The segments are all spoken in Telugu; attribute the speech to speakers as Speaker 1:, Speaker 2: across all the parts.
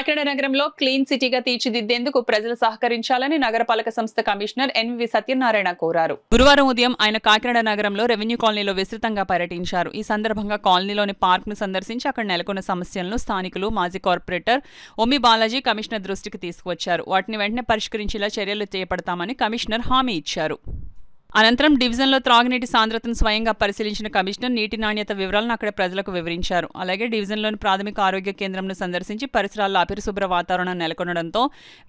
Speaker 1: కాకినాడ నగరంలో క్లీన్ సిటీగా తీర్చిదిద్దేందుకు ప్రజలు సహకరించాలని నగరపాలక సంస్థ కమిషనర్ ఎన్వి సత్యనారాయణ కోరారు. గురువారం ఉదయం ఆయన కాకినాడ నగరంలో రెవెన్యూ కాలనీలో విస్తృతంగా పర్యటించారు. ఈ సందర్భంగా కాలనీలోని పార్క్ ను సందర్శించి అక్కడ నెలకొన్న సమస్యలను స్థానికులు, మాజీ కార్పొరేటర్ ఒమ్మి బాలాజీ కమిషనర్ దృష్టికి తీసుకువచ్చారు. వాటిని వెంటనే పరిష్కరించేలా చర్యలు చేపడతామని కమిషనర్ హామీ ఇచ్చారు. అనంతరం డివిజన్లో త్రాగునీటి సాంద్రతను స్వయంగా పరిశీలించిన కమిషనర్ నీటి నాణ్యత వివరాలను అక్కడ ప్రజలకు వివరించారు. అలాగే డివిజన్లోని ప్రాథమిక ఆరోగ్య కేంద్రంను సందర్శించి పరిసరాల్లో అపరిశుభ్ర వాతావరణం నెలకొనడంతో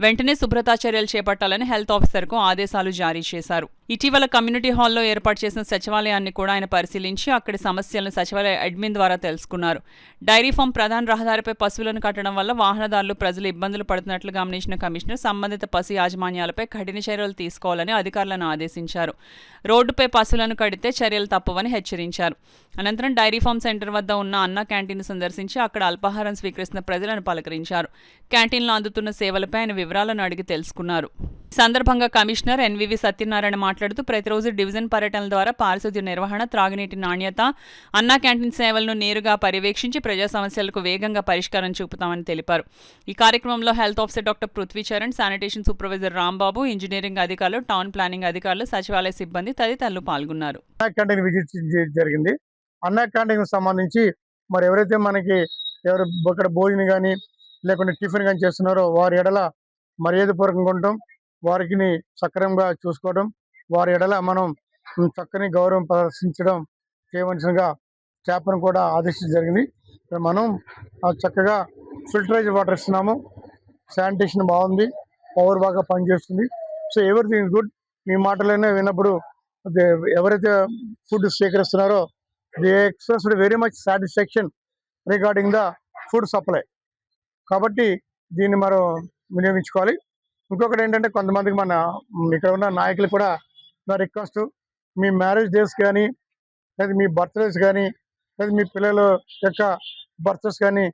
Speaker 1: వెంటనే శుభ్రతా చర్యలు చేపట్టాలని హెల్త్ ఆఫీసర్కు ఆదేశాలు జారీ చేశారు. ఇటీవల కమ్యూనిటీ హాల్లో ఏర్పాటు చేసిన సచివాలయాన్ని కూడా ఆయన పరిశీలించి అక్కడి సమస్యలను సచివాలయ అడ్మిన్ ద్వారా తెలుసుకున్నారు. డైరీ ఫామ్ ప్రధాన రహదారిపై పశువులను కట్టడం వల్ల వాహనదారులు, ప్రజలు ఇబ్బందులు పడుతున్నట్లు గమనించిన కమిషనర్ సంబంధిత పశు యాజమాన్యాలపై కఠిన చర్యలు తీసుకోవాలని అధికారులను ఆదేశించారు. రోడ్డుపై పశువులను కడితే చర్యలు తప్పవని హెచ్చరించారు. అనంతరం డైరీ ఫామ్ సెంటర్ వద్ద ఉన్న అన్న క్యాంటీన్ సందర్శించి అక్కడ అల్పాహారం స్వీకరిస్తున్న ప్రజలను పలకరించారు. క్యాంటీన్లో అందుతున్న సేవలపై ఆయన వివరాలను అడిగి తెలుసుకున్నారు. ఈ సందర్భంగా కమిషనర్ ఎన్వివి సత్యనారాయణ మాట్లాడుతూ ప్రతిరోజు డివిజన్ పర్యటనల ద్వారా పారిశుద్ధ్య నిర్వహణ, త్రాగునీటి నాణ్యత, అన్నా క్యాంటీన్ సేవలను నేరుగా పర్యవేక్షించి ప్రజా సమస్యలకు వేగంగా పరిష్కారం చూపుతామని తెలిపారు. ఈ కార్యక్రమంలో health officer doctor Prithvi Charan, sanitation supervisor Rambabu, engineering అధికారులు, టౌన్ ప్లానింగ్ అధికారులు, సచివాలయ సిబ్బంది తదితరులు పాల్గొన్నారు.
Speaker 2: అన్నా క్యాంటీన్ సంబంధించి మరి ఎవరైతే మనకి ఇక్కడ భోజనం కానీ లేకుంటే టిఫిన్ కానీ చేస్తున్నారో వారి ఎడల మర్యాదపూర్వకంగా ఉండటం, వారికి సక్రమంగా చూసుకోవడం, వారి ఎడల మనం చక్కని గౌరవం ప్రదర్శించడం చేయవలసిందిగా స్టాఫ్ను కూడా ఆదేశించడం జరిగింది. మనం చక్కగా ఫిల్టరైజ్ వాటర్ ఇస్తున్నాము, శానిటేషన్ బాగుంది, పవర్ బాగా పనిచేస్తుంది. So everything is good. మీ మాటలైనా విన్నప్పుడు ఎవరైతే ఫుడ్ స్వీకరిస్తున్నారో they expressed very much satisfaction regarding the food supply. కాబట్టి దీన్ని మనం వినియోగించుకోవాలి. ఇంకొకటి ఏంటంటే కొంతమందికి మన ఇక్కడ ఉన్న నాయకులు కూడా నా రిక్వెస్ట్, మీ మ్యారేజ్ డేస్ కానీ లేదా మీ బర్త్డేస్ కానీ లేదా మీ పిల్లల యొక్క బర్త్డేస్ కానీ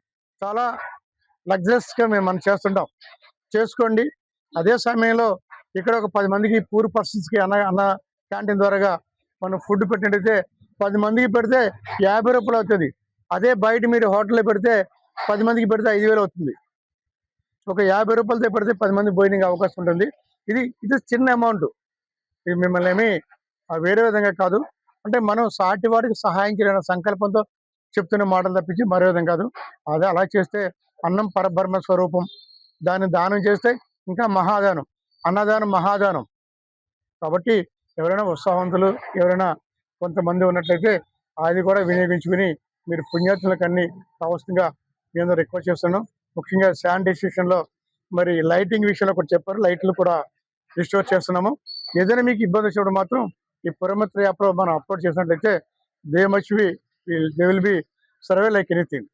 Speaker 2: చాలా లగ్జరీస్గా మనం చేస్తుంటాం, చేసుకోండి. అదే సమయంలో ఇక్కడ ఒక 10 మందికి పూర్ పర్సన్స్కి అన్న క్యాంటీన్ ద్వారాగా మనం ఫుడ్ పెట్టినట్టయితే 10 మందికి పెడితే 50 రూపాయలు అవుతుంది. అదే బయట మీరు హోటల్లో పెడితే 10 మందికి పెడితే 5,000 అవుతుంది. ఒక 50 రూపాయలతో పెడితే 10 మంది భోజనం అవకాశం ఉంటుంది. ఇది చిన్న అమౌంట్. ఇది మిమ్మల్ని ఏమి వేరే విధంగా కాదు, అంటే మనం సాటి వాడికి సహాయం చేయాలనే సంకల్పంతో చెప్తున్న మాటలు తప్పించి మరో విధంగా కాదు. అదే అలా చేస్తే అన్నం పరబ్రహ్మ స్వరూపం, దాన్ని దానం చేస్తే ఇంకా మహాదానం, అన్నదానం మహాదానం. కాబట్టి ఎవరైనా ఉత్సాహవంతులు ఎవరైనా కొంతమంది ఉన్నట్లయితే అది కూడా వినియోగించుకుని మీరు పుణ్యాత్ములకు అన్ని కావాల్సిందిగా నేను రిక్వెస్ట్ చేస్తున్నాం. ముఖ్యంగా శానిటైజేషన్లో మరి లైటింగ్ విషయంలో కూడా చెప్పారు, లైట్లు కూడా రిస్టోర్ చేస్తున్నాము. ఏదైనా మీకు ఇబ్బంది వచ్చినప్పుడు మాత్రం ఈ పురమిత్ర యాప్లో మనం అప్లోడ్ చేసినట్లయితే they will be survey like anything.